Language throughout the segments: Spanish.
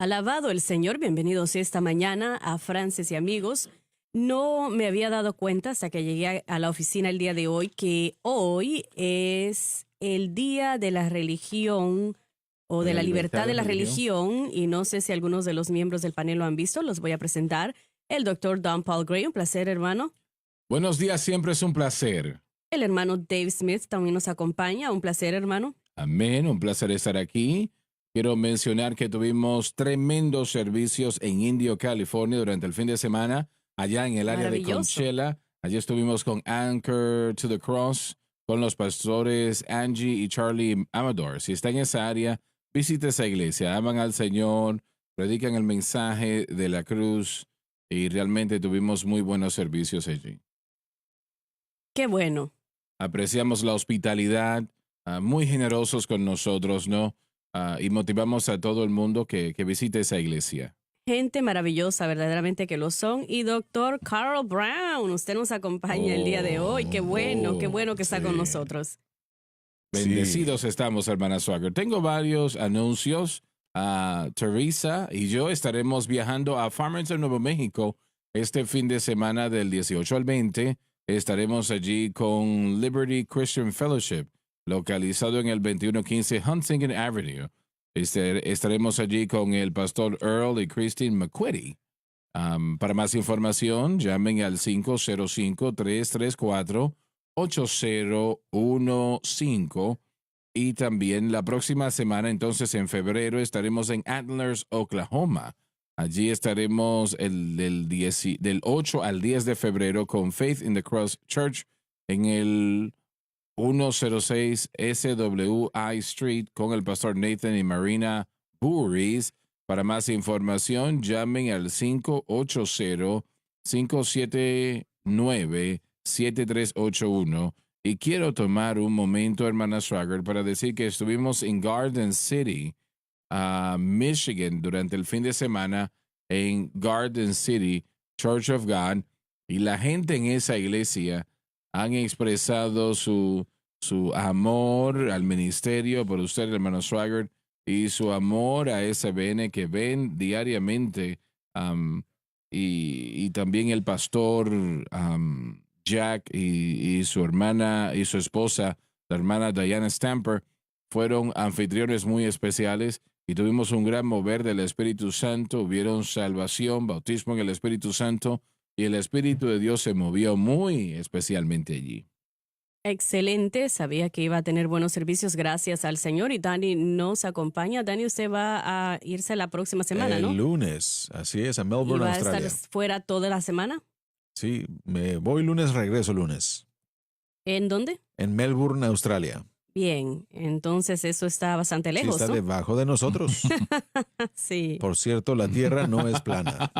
Alabado el Señor, bienvenidos esta mañana a Frances y amigos. No me había dado cuenta hasta que llegué a la oficina el día de hoy que hoy es el Día de la Religión o de la libertad de la religión, y no sé si algunos de los miembros del panel lo han visto. Los voy a presentar. El doctor Don Paul Gray, un placer, hermano. Buenos días, siempre es un placer. El hermano Dave Smith también nos acompaña, un placer, hermano. Amén, un placer estar aquí. Quiero mencionar que tuvimos tremendos servicios en Indio, California, durante el fin de semana, allá en el área de Conchela. Allí estuvimos con Anchor to the Cross, con los pastores Angie y Charlie Amador. Si está en esa área, visite esa iglesia, aman al Señor, predican el mensaje de la cruz y realmente tuvimos muy buenos servicios allí. Qué bueno. Apreciamos la hospitalidad, muy generosos con nosotros, ¿no? Y motivamos a todo el mundo que visite esa iglesia. Gente maravillosa, verdaderamente que lo son. Y doctor Carl Brown, usted nos acompaña el día de hoy. Qué bueno que está con nosotros. Bendecidos estamos, hermana Swagger. Tengo varios anuncios. Teresa y yo estaremos viajando a Farmington, Nuevo México, este fin de semana del 18 al 20. Estaremos allí con Liberty Christian Fellowship, localizado en el 2115 Huntington Avenue. Estaremos allí con el pastor Earl y Christine McQuitty. Para más información, llamen al 505-334-8015. Y también la próxima semana, entonces en febrero, estaremos en Antlers, Oklahoma. Allí estaremos del 8 al 10 de febrero con Faith in the Cross Church en el 106 SWI Street con el pastor Nathan y Marina Burris. Para más información, llamen al 580-579-7381. Y quiero tomar un momento, hermana Swagger, para decir que estuvimos en Garden City, Michigan, durante el fin de semana en Garden City Church of God, y la gente en esa iglesia han expresado su amor al ministerio por usted, hermano Swagger, y su amor a SBN que ven diariamente, y también el pastor Jack y su hermana y su esposa, la hermana Diana Stamper, fueron anfitriones muy especiales y tuvimos un gran mover del Espíritu Santo. Hubieron salvación, bautismo en el Espíritu Santo, y el Espíritu de Dios se movió muy especialmente allí. Excelente, sabía que iba a tener buenos servicios, gracias al Señor. Y Dani nos acompaña. Dani, usted va a irse la próxima semana, ¿no? El lunes, así es, a Melbourne, ¿Y va Australia. a estar fuera toda la semana? Sí, me voy lunes, regreso lunes. ¿En dónde? En Melbourne, Australia. Bien, entonces eso está bastante lejos, Sí, está ¿no? debajo de nosotros. Sí. Por cierto, la Tierra no es plana.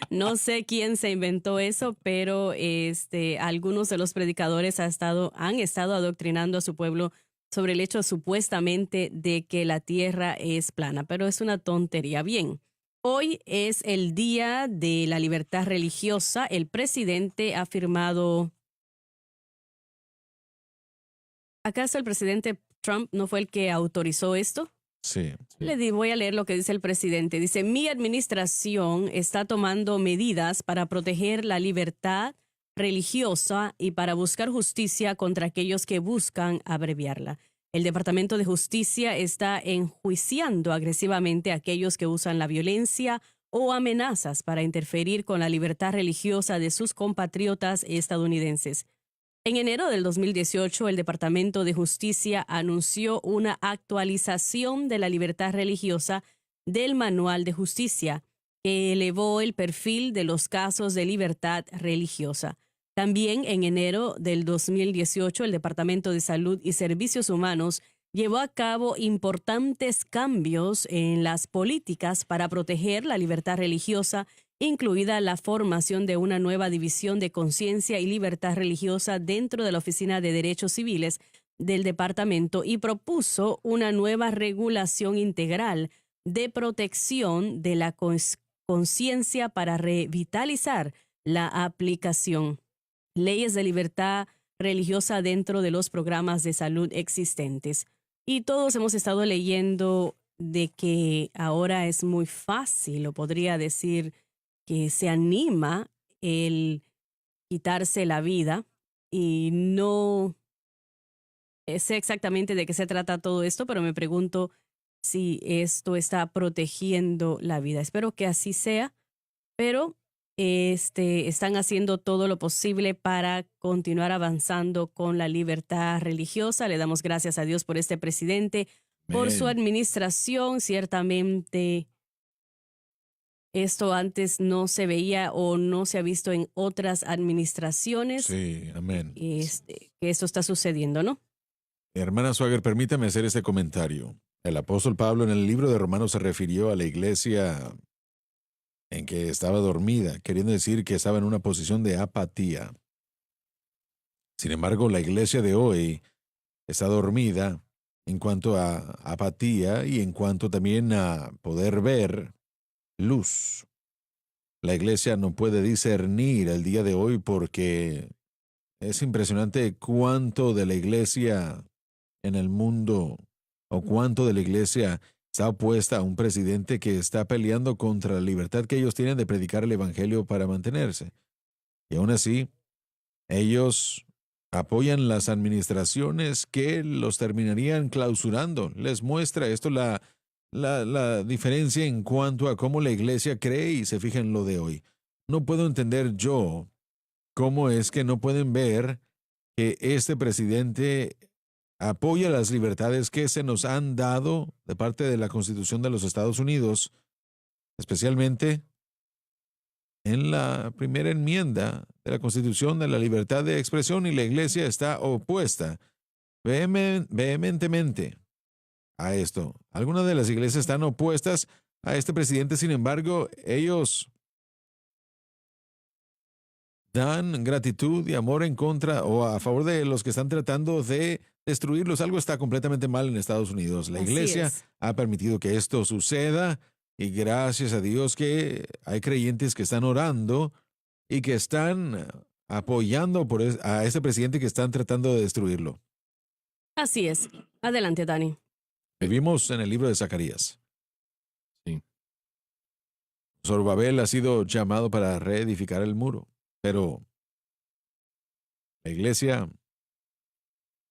No sé quién se inventó eso, pero algunos de los predicadores han estado adoctrinando a su pueblo sobre el hecho supuestamente de que la Tierra es plana, pero es una tontería. Bien, hoy es el Día de la Libertad Religiosa. El presidente ha firmado... ¿Acaso el presidente Trump no fue el que autorizó esto? Sí. Voy a leer lo que dice el presidente. Dice, mi administración está tomando medidas para proteger la libertad religiosa y para buscar justicia contra aquellos que buscan abreviarla. El Departamento de Justicia está enjuiciando agresivamente a aquellos que usan la violencia o amenazas para interferir con la libertad religiosa de sus compatriotas estadounidenses. En enero del 2018, el Departamento de Justicia anunció una actualización de la libertad religiosa del Manual de Justicia, que elevó el perfil de los casos de libertad religiosa. También en enero del 2018, el Departamento de Salud y Servicios Humanos llevó a cabo importantes cambios en las políticas para proteger la libertad religiosa, incluida la formación de una nueva división de conciencia y libertad religiosa dentro de la Oficina de Derechos Civiles del departamento, y propuso una nueva regulación integral de protección de la conciencia para revitalizar la aplicación. Leyes de libertad religiosa dentro de los programas de salud existentes. Y todos hemos estado leyendo de que ahora es muy fácil, o podría decir que se anima el quitarse la vida, y no sé exactamente de qué se trata todo esto, pero me pregunto si esto está protegiendo la vida. Espero que así sea, pero están haciendo todo lo posible para continuar avanzando con la libertad religiosa. Le damos gracias a Dios por este presidente, por su Amén. administración. Ciertamente esto antes no se veía o no se ha visto en otras administraciones, Sí, amén. que esto está sucediendo, ¿no? Hermana Swagger, permítame hacer este comentario. El apóstol Pablo en el libro de Romanos se refirió a la iglesia en que estaba dormida, queriendo decir que estaba en una posición de apatía. Sin embargo, la iglesia de hoy está dormida en cuanto a apatía y en cuanto también a poder ver luz. La iglesia no puede discernir el día de hoy porque es impresionante cuánto de la iglesia en el mundo o cuánto de la iglesia está opuesta a un presidente que está peleando contra la libertad que ellos tienen de predicar el evangelio para mantenerse. Y aún así, ellos apoyan las administraciones que los terminarían clausurando. Les muestra esto la diferencia en cuanto a cómo la iglesia cree y se fija en lo de hoy. No puedo entender yo cómo es que no pueden ver que este presidente apoya las libertades que se nos han dado de parte de la Constitución de los Estados Unidos, especialmente en la primera enmienda de la Constitución de la libertad de expresión, y la Iglesia está opuesta vehementemente a esto. Algunas de las iglesias están opuestas a este presidente, sin embargo, ellos dan gratitud y amor en contra o a favor de los que están tratando de destruirlos. Algo está completamente mal en Estados Unidos. La Así iglesia es. ha permitido que esto suceda y gracias a Dios que hay creyentes que están orando y que están apoyando a este presidente que están tratando de destruirlo. Así es. Adelante, Dani. Vivimos en el libro de Zacarías. Sí. Zorobabel ha sido llamado para reedificar el muro, pero la iglesia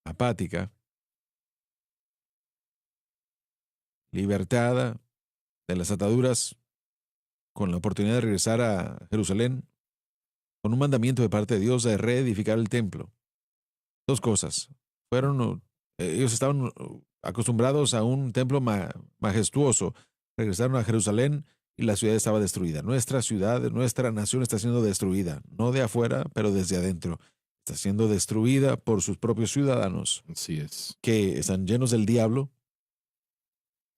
apática, libertada de las ataduras, con la oportunidad de regresar a Jerusalén, con un mandamiento de parte de Dios de reedificar el templo. Dos cosas. Ellos estaban acostumbrados a un templo majestuoso. Regresaron a Jerusalén y la ciudad estaba destruida. Nuestra ciudad, nuestra nación está siendo destruida, no de afuera, pero desde adentro. Está siendo destruida por sus propios ciudadanos, Así es. que están llenos del diablo,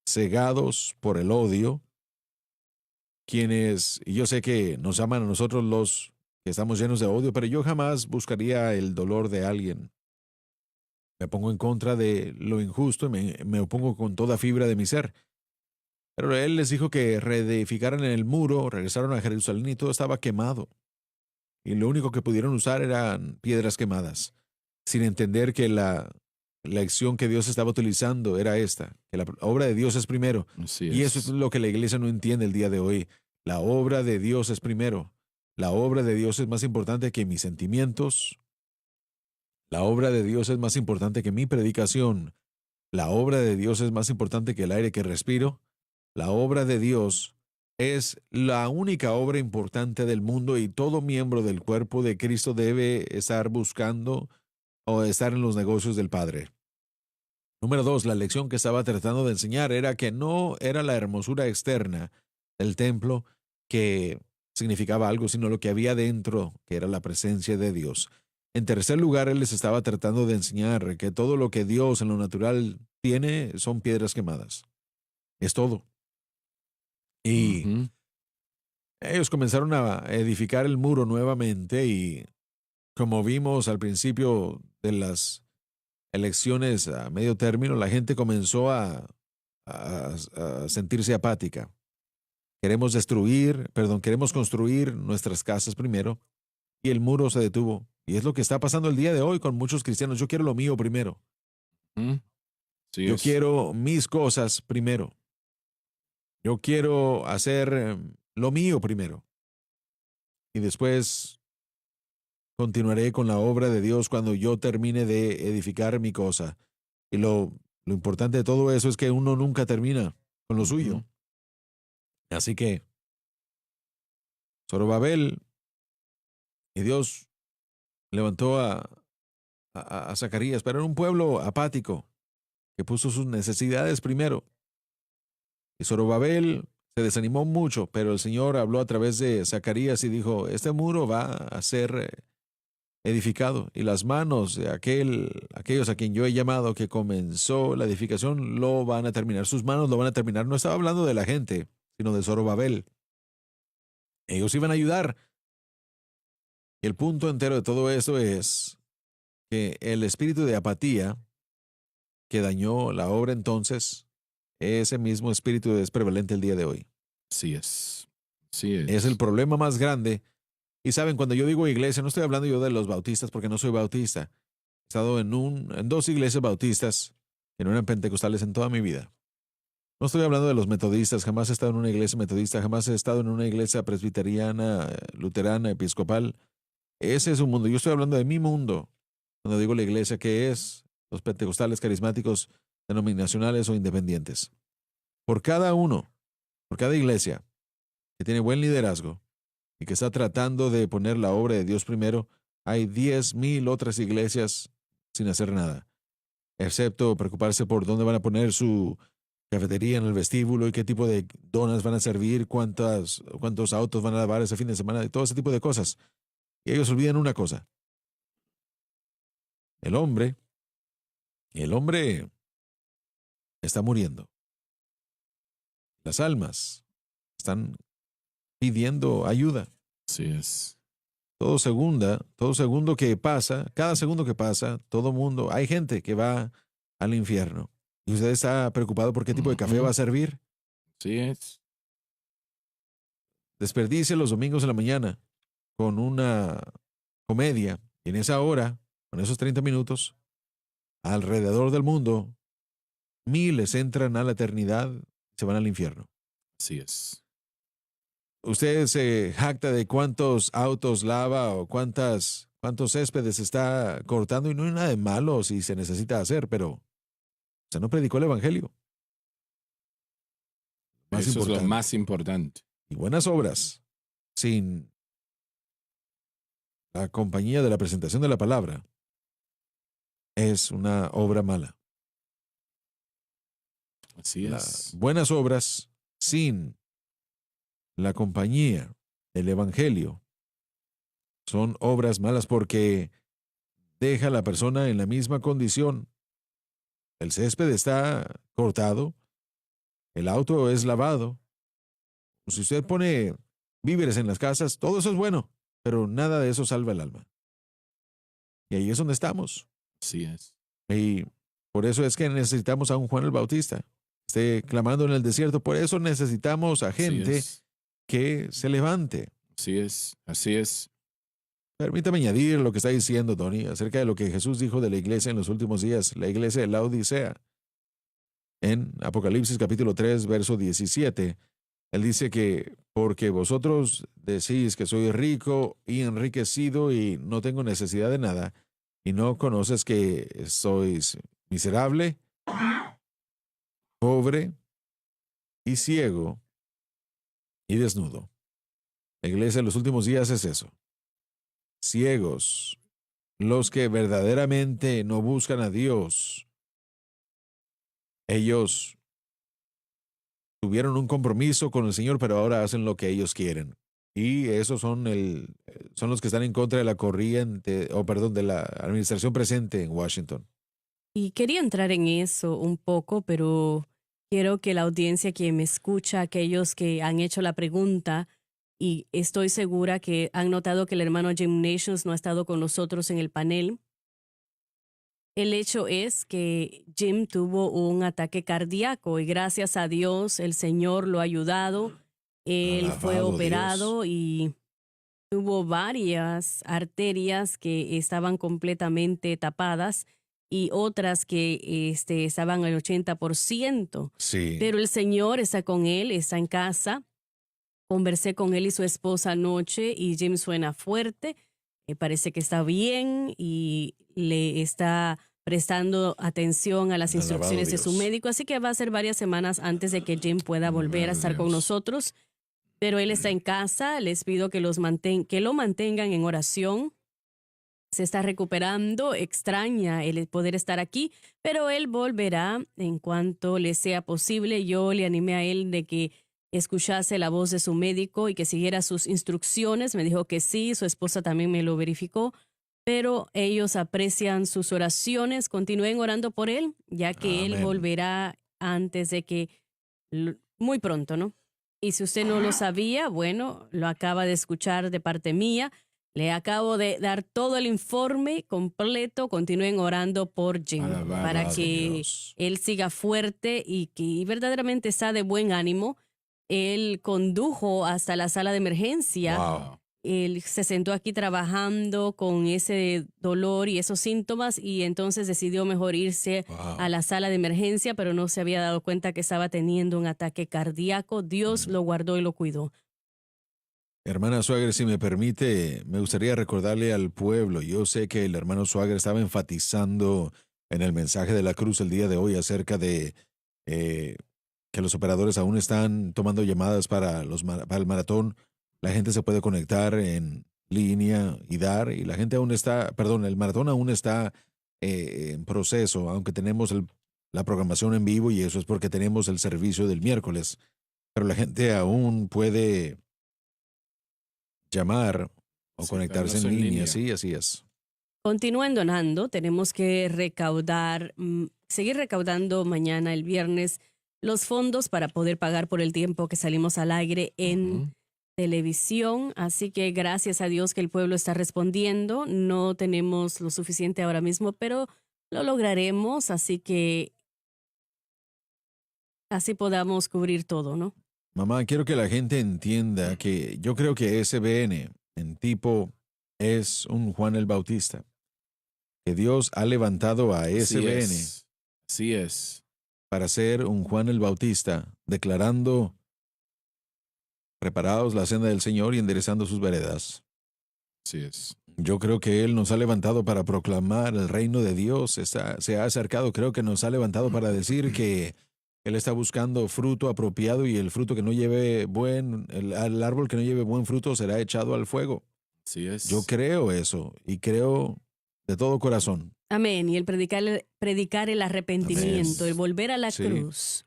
cegados por el odio, y yo sé que nos aman a nosotros los que estamos llenos de odio, pero yo jamás buscaría el dolor de alguien. Me pongo en contra de lo injusto y me opongo con toda fibra de mi ser. Pero él les dijo que reedificaran el muro, regresaron a Jerusalén y todo estaba quemado. Y lo único que pudieron usar eran piedras quemadas, sin entender que la acción que Dios estaba utilizando era esta, que la obra de Dios es primero. Así Y eso es es. lo que la iglesia no entiende el día de hoy. La obra de Dios es primero. La obra de Dios es más importante que mis sentimientos. La obra de Dios es más importante que mi predicación. La obra de Dios es más importante que el aire que respiro. La obra de Dios es la única obra importante del mundo y todo miembro del cuerpo de Cristo debe estar buscando o estar en los negocios del Padre. Número 2, la lección que estaba tratando de enseñar era que no era la hermosura externa del templo que significaba algo, sino lo que había dentro, que era la presencia de Dios. En tercer lugar, él les estaba tratando de enseñar que todo lo que Dios en lo natural tiene son piedras quemadas. Es todo. Y Ujú. ellos comenzaron a edificar el muro nuevamente y como vimos al principio de las elecciones a medio término, la gente comenzó a sentirse apática. Queremos construir nuestras casas primero y el muro se detuvo. Y es lo que está pasando el día de hoy con muchos cristianos. Yo quiero lo mío primero. Ujú. Sí Yo es. quiero mis cosas primero. Yo quiero hacer lo mío primero. Y después continuaré con la obra de Dios cuando yo termine de edificar mi cosa. Y lo importante de todo eso es que uno nunca termina con lo suyo. Así que Zorobabel y Dios levantó a Zacarías, pero era un pueblo apático que puso sus necesidades primero. Y Zorobabel se desanimó mucho, pero el Señor habló a través de Zacarías y dijo, este muro va a ser edificado y las manos de aquellos a quien yo he llamado que comenzó la edificación lo van a terminar. Sus manos lo van a terminar. No estaba hablando de la gente, sino de Zorobabel. Ellos iban a ayudar. Y el punto entero de todo eso es que el espíritu de apatía que dañó la obra entonces, ese mismo espíritu es prevalente el día de hoy. Así es. Sí Es el es. problema más grande. Y saben, cuando yo digo iglesia, no estoy hablando yo de los bautistas porque no soy bautista. He estado en dos iglesias bautistas que no eran pentecostales en toda mi vida. No estoy hablando de los metodistas, jamás he estado en una iglesia metodista, jamás he estado en una iglesia presbiteriana, luterana, episcopal. Ese es un mundo. Yo estoy hablando de mi mundo. Cuando digo la iglesia, que es los pentecostales, carismáticos, denominacionales o independientes. Por cada uno, por cada iglesia que tiene buen liderazgo y que está tratando de poner la obra de Dios primero, hay 10,000 otras iglesias sin hacer nada, excepto preocuparse por dónde van a poner su cafetería en el vestíbulo y qué tipo de donas van a servir, cuántos autos van a lavar ese fin de semana y todo ese tipo de cosas. Y ellos olvidan una cosa. El hombre está muriendo. Las almas están pidiendo ayuda. Así es. Todo segundo que pasa, cada segundo que pasa, todo mundo, hay gente que va al infierno. ¿Y usted está preocupado por qué tipo de café va a servir? Sí es. Desperdicie los domingos en la mañana con una comedia y en esa hora, con esos 30 minutos, alrededor del mundo, miles entran a la eternidad y se van al infierno. Así es. Usted se jacta de cuántos autos lava o cuántos céspedes está cortando y no hay nada de malo si se necesita hacer, pero usted no predicó el evangelio. Eso es lo más importante. Y buenas obras sin la compañía de la presentación de la palabra es una obra mala. Así Las es. buenas obras sin la compañía del evangelio son obras malas porque deja a la persona en la misma condición. El césped está cortado, el auto es lavado. Si usted pone víveres en las casas, todo eso es bueno, pero nada de eso salva el alma. Y ahí es donde estamos. Así es. Y por eso es que necesitamos a un Juan el Bautista, esté clamando en el desierto. Por eso necesitamos a gente que se levante. Así es. Así es. Permítame añadir lo que está diciendo Tony acerca de lo que Jesús dijo de la iglesia en los últimos días, la iglesia de la Odisea. En Apocalipsis capítulo 3, verso 17, él dice que porque vosotros decís que soy rico y enriquecido y no tengo necesidad de nada, y no conoces que sois miserable, pobre y ciego y desnudo. La iglesia en los últimos días es eso. Ciegos, los que verdaderamente no buscan a Dios. Ellos tuvieron un compromiso con el Señor, pero ahora hacen lo que ellos quieren. Y esos son los que están en contra de la corriente, de la administración presente en Washington. Y quería entrar en eso un poco, pero quiero que la audiencia que me escucha, aquellos que han hecho la pregunta, y estoy segura que han notado que el hermano Jim Nations no ha estado con nosotros en el panel. El hecho es que Jim tuvo un ataque cardíaco y gracias a Dios el Señor lo ha ayudado. Él fue operado y tuvo varias arterias que estaban completamente tapadas y otras que estaban al 80%. Sí. Pero el Señor está con él, está en casa. Conversé con él y su esposa anoche y Jim suena fuerte. Parece que está bien y le está prestando atención a las Alabado instrucciones de su Dios. médico. Así que va a ser varias semanas antes de que Jim pueda volver a Alabado estar con Dios. nosotros. Pero él está en casa. Les pido que lo mantengan en oración. Se está recuperando, extraña el poder estar aquí, pero él volverá en cuanto le sea posible. Yo le animé a él de que escuchase la voz de su médico y que siguiera sus instrucciones. Me dijo que sí, su esposa también me lo verificó, pero ellos aprecian sus oraciones. Continúen orando por él, ya que él Amén. volverá antes de que, muy pronto, ¿no? Y si usted no lo sabía, bueno, lo acaba de escuchar de parte mía. Le acabo de dar todo el informe completo. Continúen orando por Jim Alabado para sea que Dios. él siga fuerte y que verdaderamente está de buen ánimo. Él condujo hasta la sala de emergencia. Wow. Él se sentó aquí trabajando con ese dolor y esos síntomas y entonces decidió mejor irse Wow. a la sala de emergencia, pero no se había dado cuenta que estaba teniendo un ataque cardíaco. Dios lo guardó y lo cuidó. Hermana Swagger, si me permite, me gustaría recordarle al pueblo. Yo sé que el hermano Swagger estaba enfatizando en el mensaje de la cruz el día de hoy acerca de que los operadores aún están tomando llamadas para el maratón. La gente se puede conectar en línea y dar, y la gente aún está, perdón, el maratón aún está en proceso, aunque tenemos la programación en vivo y eso es porque tenemos el servicio del miércoles. Pero la gente aún puede llamar o Sí, conectarse darnos en en línea. línea. Sí, así es. Continúen donando, tenemos que seguir recaudando mañana, el viernes, los fondos para poder pagar por el tiempo que salimos al aire en Ujú. televisión. Así que gracias a Dios que el pueblo está respondiendo. No tenemos lo suficiente ahora mismo, pero lo lograremos, así que así podamos cubrir todo, ¿no? Mamá, quiero que la gente entienda que yo creo que SBN en tipo es un Juan el Bautista. Que Dios ha levantado a Así SBN es. Así es. para ser un Juan el Bautista, declarando preparados la senda del Señor y enderezando sus veredas. Así es. Yo creo que Él nos ha levantado para proclamar el reino de Dios. Se ha acercado, creo que nos ha levantado para decir que Él está buscando fruto apropiado y el fruto que no lleve el árbol que no lleve buen fruto será echado al fuego. Así es. Yo creo eso y creo de todo corazón. Amén. Y el predicar el arrepentimiento, Amén. el volver a la Sí. cruz.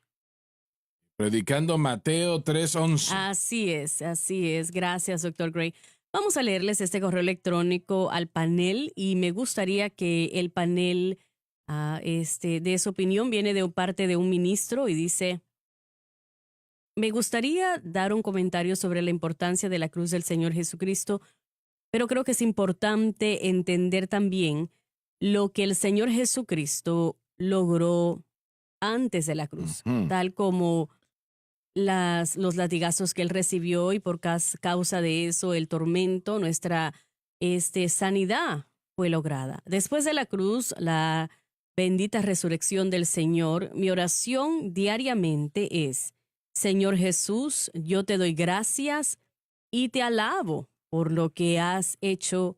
Predicando Mateo 3:11. Así es. Gracias, doctor Gray. Vamos a leerles este correo electrónico al panel y me gustaría que el panel de su opinión. Viene de parte de un ministro y dice: me gustaría dar un comentario sobre la importancia de la cruz del Señor Jesucristo, pero creo que es importante entender también lo que el Señor Jesucristo logró antes de la cruz, Ujú. tal como los latigazos que él recibió y por causa de eso el tormento, nuestra sanidad fue lograda. Después de la cruz, la bendita resurrección del Señor, mi oración diariamente es: Señor Jesús, yo te doy gracias y te alabo por lo que has hecho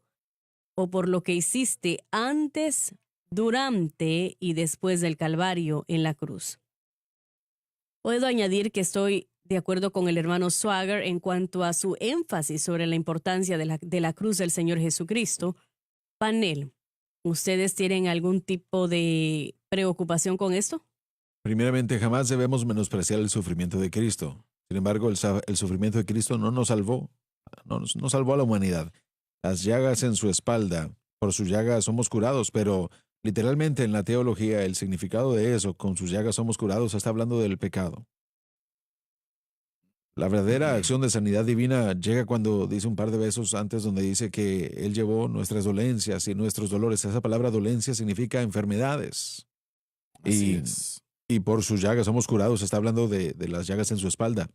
o por lo que hiciste antes, durante y después del Calvario en la cruz. Puedo añadir que estoy de acuerdo con el hermano Swagger en cuanto a su énfasis sobre la importancia de la cruz del Señor Jesucristo. Panel, ¿ustedes tienen algún tipo de preocupación con esto? Primeramente, jamás debemos menospreciar el sufrimiento de Cristo. Sin embargo, el sufrimiento de Cristo no nos salvó, no salvó a la humanidad. Las llagas en su espalda, por sus llagas somos curados, pero literalmente en la teología el significado de eso, con sus llagas somos curados, está hablando del pecado. La verdadera acción de sanidad divina llega cuando dice un par de versos antes donde dice que Él llevó nuestras dolencias y nuestros dolores. Esa palabra dolencia significa enfermedades. Así es. Y por sus llagas somos curados. Está hablando de las llagas en su espalda.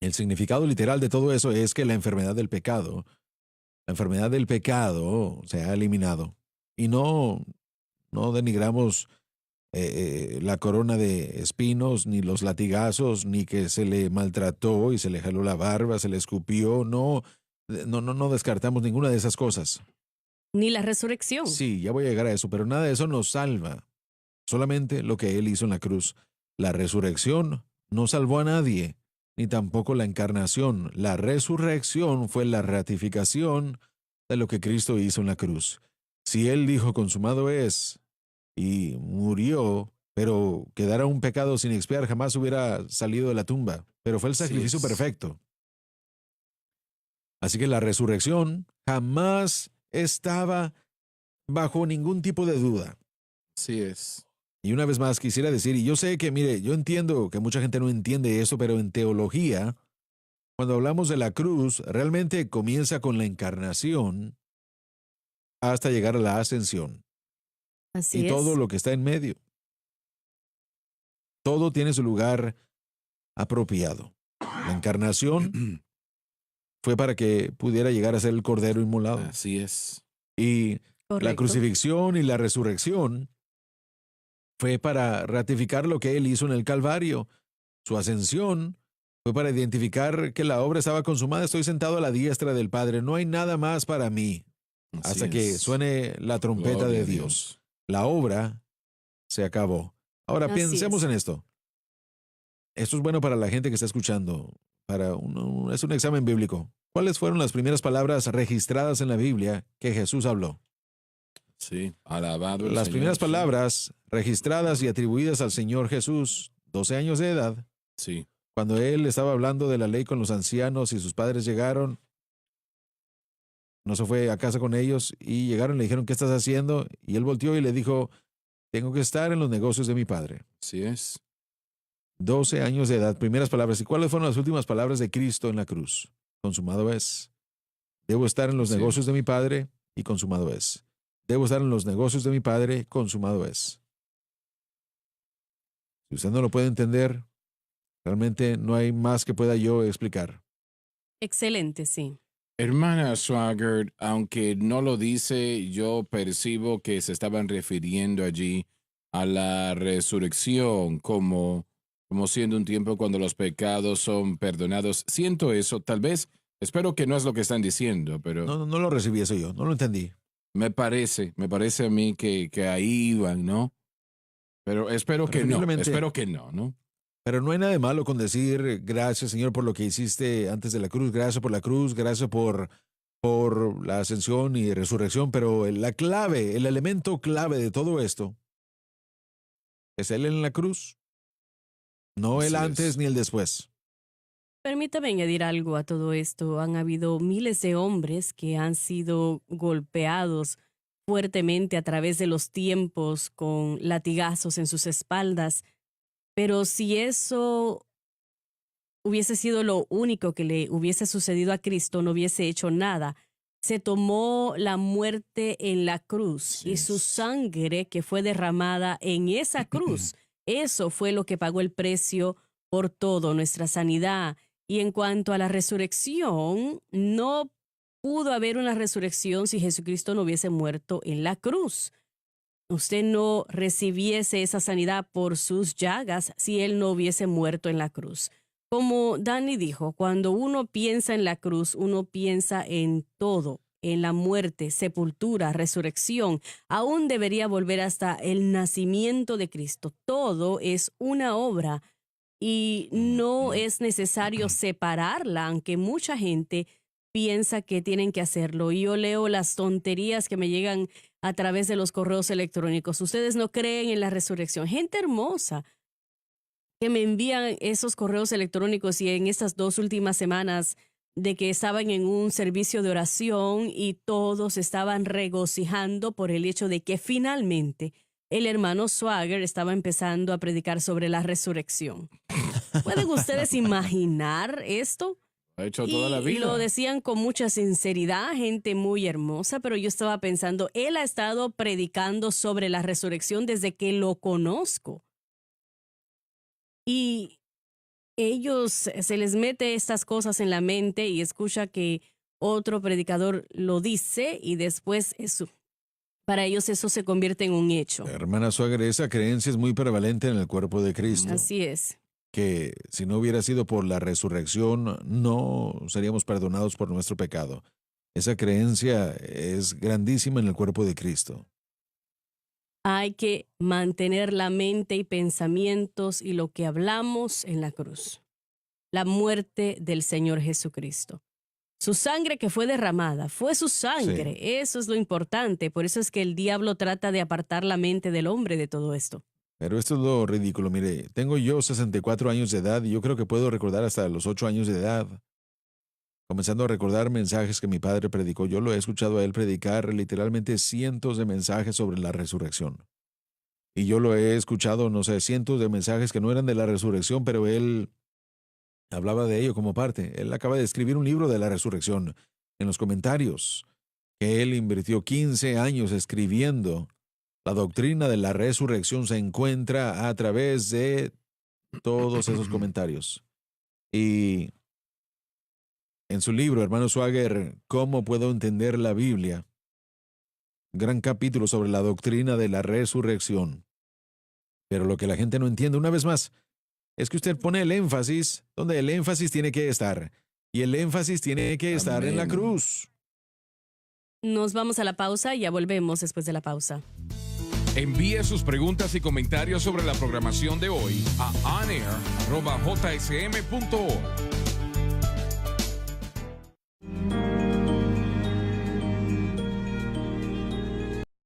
El significado literal de todo eso es que la enfermedad del pecado se ha eliminado. Y no no denigramos la corona de espinos, ni los latigazos, ni que se le maltrató y se le jaló la barba, se le escupió. No descartamos ninguna de esas cosas. Ni la resurrección. Sí, ya voy a llegar a eso, pero nada de eso nos salva. Solamente lo que Él hizo en la cruz. La resurrección no salvó a nadie, ni tampoco la encarnación. La resurrección fue la ratificación de lo que Cristo hizo en la cruz. Si Él dijo consumado es y murió, pero quedara un pecado sin expiar, jamás hubiera salido de la tumba. Pero fue el sacrificio perfecto. Así que la resurrección jamás estaba bajo ningún tipo de duda. Así es. Y una vez más quisiera decir, y yo sé que, mire, yo entiendo que mucha gente no entiende eso, pero en teología, cuando hablamos de la cruz, realmente comienza con la encarnación hasta llegar a la ascensión. Así Y es. todo lo que está en medio. Todo tiene su lugar apropiado. La encarnación fue para que pudiera llegar a ser el Cordero inmolado. Así es. Y la Correcto. crucifixión y la resurrección fue para ratificar lo que Él hizo en el Calvario. Su ascensión fue para identificar que la obra estaba consumada. Estoy sentado a la diestra del Padre. No hay nada más para mí Así hasta que es. suene la trompeta Gloria de a Dios. La obra se acabó. Ahora Así pensemos es. en esto. Esto es bueno para la gente que está escuchando. Es un examen bíblico. ¿Cuáles fueron las primeras palabras registradas en la Biblia que Jesús habló? Sí, alabado el Las Señor, primeras sí. palabras registradas y atribuidas al Señor Jesús, 12 años de edad, Sí, cuando Él estaba hablando de la ley con los ancianos y sus padres llegaron, no se fue a casa con ellos y llegaron y le dijeron, ¿qué estás haciendo? Y Él volteó y le dijo, tengo que estar en los negocios de mi Padre. así es. 12 años de edad, primeras palabras. ¿Y cuáles fueron las últimas palabras de Cristo en la cruz? Consumado es. Debo estar en los Así negocios es. de mi Padre y consumado es. Debo estar en los negocios de mi Padre, consumado es. Si usted no lo puede entender, realmente no hay más que pueda yo explicar. Excelente, sí. Hermana Swagger, aunque no lo dice, yo percibo que se estaban refiriendo allí a la resurrección como siendo un tiempo cuando los pecados son perdonados. Siento eso, tal vez, espero que no es lo que están diciendo, pero No lo recibí eso yo, no lo entendí. me parece a mí que ahí iban, ¿no? Pero espero que no, ¿no? Pero no hay nada de malo con decir gracias, Señor, por lo que hiciste antes de la cruz, gracias por la ascensión y resurrección, pero la clave, el elemento clave de todo esto es Él en la cruz, no el Así antes es. ni el después. Permítame añadir algo a todo esto. Han habido miles de hombres que han sido golpeados fuertemente a través de los tiempos con latigazos en sus espaldas, pero si eso hubiese sido lo único que le hubiese sucedido a Cristo, no hubiese hecho nada. Se tomó la muerte en la cruz Así y su es. sangre que fue derramada en esa cruz, eso fue lo que pagó el precio por todo, nuestra sanidad. Y en cuanto a la resurrección, no pudo haber una resurrección si Jesucristo no hubiese muerto en la cruz. Usted no recibiese esa sanidad por sus llagas si Él no hubiese muerto en la cruz. Como Danny dijo, cuando uno piensa en la cruz, uno piensa en todo, en la muerte, sepultura, resurrección. Aún debería volver hasta el nacimiento de Cristo. Todo es una obra y no es necesario separarla, aunque mucha gente piensa que tienen que hacerlo. Y yo leo las tonterías que me llegan a través de los correos electrónicos. Ustedes no creen en la resurrección. Gente hermosa que me envían esos correos electrónicos y en estas 2 últimas semanas de que estaban en un servicio de oración y todos estaban regocijando por el hecho de que finalmente el hermano Swagger estaba empezando a predicar sobre la resurrección. ¿Pueden ustedes imaginar esto? Ha hecho toda la Y vida. lo decían con mucha sinceridad, gente muy hermosa, pero yo estaba pensando, él ha estado predicando sobre la resurrección desde que lo conozco. Y ellos se les mete estas cosas en la mente y escucha que otro predicador lo dice y después Para ellos eso se convierte en un hecho. Hermana Swagger, esa creencia es muy prevalente en el cuerpo de Cristo. Así es. Que si no hubiera sido por la resurrección, no seríamos perdonados por nuestro pecado. Esa creencia es grandísima en el cuerpo de Cristo. Hay que mantener la mente y pensamientos y lo que hablamos en la cruz. La muerte del Señor Jesucristo. Su sangre que fue derramada, fue su sangre. Sí. Eso es lo importante. Por eso es que el diablo trata de apartar la mente del hombre de todo esto. Pero esto es lo ridículo. Mire, tengo yo 64 años de edad y yo creo que puedo recordar hasta los 8 años de edad. Comenzando a recordar mensajes que mi padre predicó. Yo lo he escuchado a él predicar literalmente cientos de mensajes sobre la resurrección. Y yo lo he escuchado, no sé, cientos de mensajes que no eran de la resurrección, pero él hablaba de ello como parte. Él acaba de escribir un libro de la resurrección. En los comentarios, que él invirtió 15 años escribiendo, la doctrina de la resurrección se encuentra a través de todos esos comentarios. Y en su libro, hermano Swagger, ¿Cómo puedo entender la Biblia? Gran capítulo sobre la doctrina de la resurrección. Pero lo que la gente no entiende, una vez más, es que usted pone el énfasis donde el énfasis tiene que estar. Y el énfasis tiene que estar en la cruz. Nos vamos a la pausa y ya volvemos después de la pausa. Envíe sus preguntas y comentarios sobre la programación de hoy a onair@jsm.org.